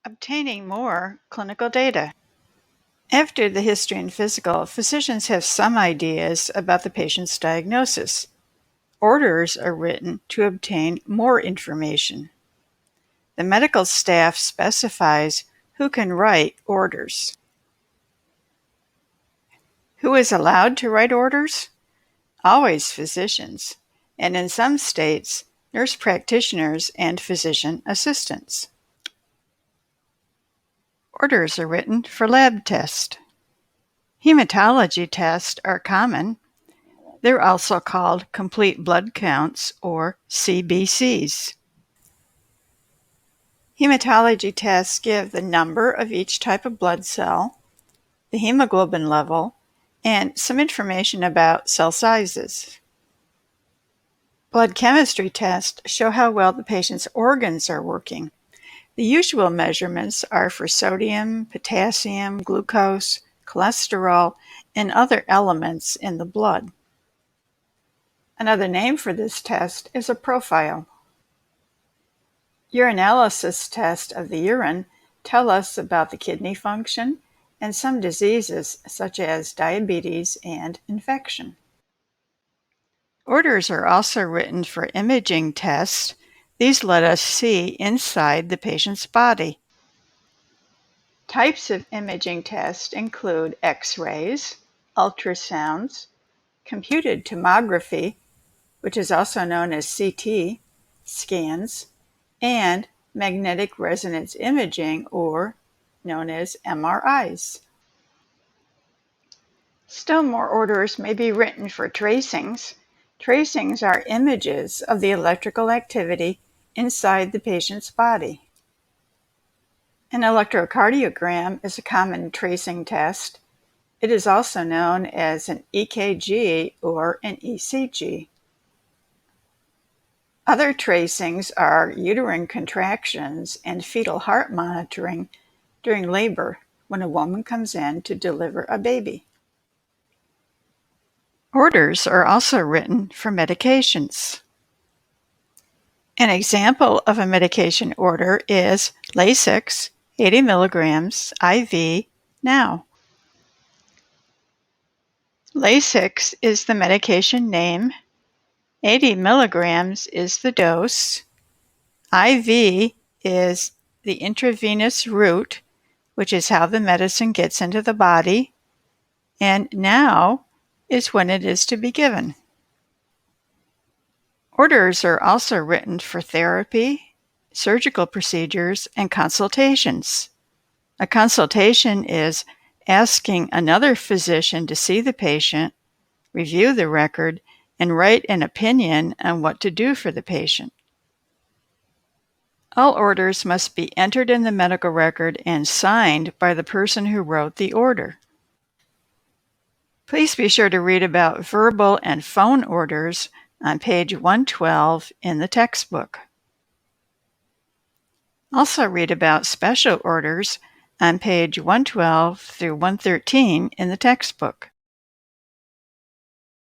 Obtaining more clinical data. After the history and physical, physicians have some ideas about the patient's diagnosis. Orders are written to obtain more information. The medical staff specifies who can write orders. Who is allowed to write orders? Always physicians, and in some states, nurse practitioners and physician assistants. Orders are written for lab tests. Hematology tests are common. They're also called complete blood counts or CBCs. Hematology tests give the number of each type of blood cell, the hemoglobin level, and some information about cell sizes. Blood chemistry tests show how well the patient's organs are working. The usual measurements are for sodium, potassium, glucose, cholesterol, and other elements in the blood. Another name for this test is a profile. Urinalysis tests of the urine tell us about the kidney function and some diseases such as diabetes and infection. Orders are also written for imaging tests. These let us see inside the patient's body. Types of imaging tests include X-rays, ultrasounds, computed tomography, which is also known as CT, scans, and magnetic resonance imaging, or known as MRIs. Still more orders may be written for tracings. Tracings are images of the electrical activity inside the patient's body. An electrocardiogram is a common tracing test. It is also known as an EKG or an ECG. Other tracings are uterine contractions and fetal heart monitoring during labor when a woman comes in to deliver a baby. Orders are also written for medications. An example of a medication order is Lasix, 80 milligrams, IV, now. Lasix is the medication name, 80 milligrams is the dose, IV is the intravenous route, which is how the medicine gets into the body, and now is when it is to be given. Orders are also written for therapy, surgical procedures, and consultations. A consultation is asking another physician to see the patient, review the record, and write an opinion on what to do for the patient. All orders must be entered in the medical record and signed by the person who wrote the order. Please be sure to read about verbal and phone orders on page 112 in the textbook. Also read about special orders on page 112 through 113 in the textbook.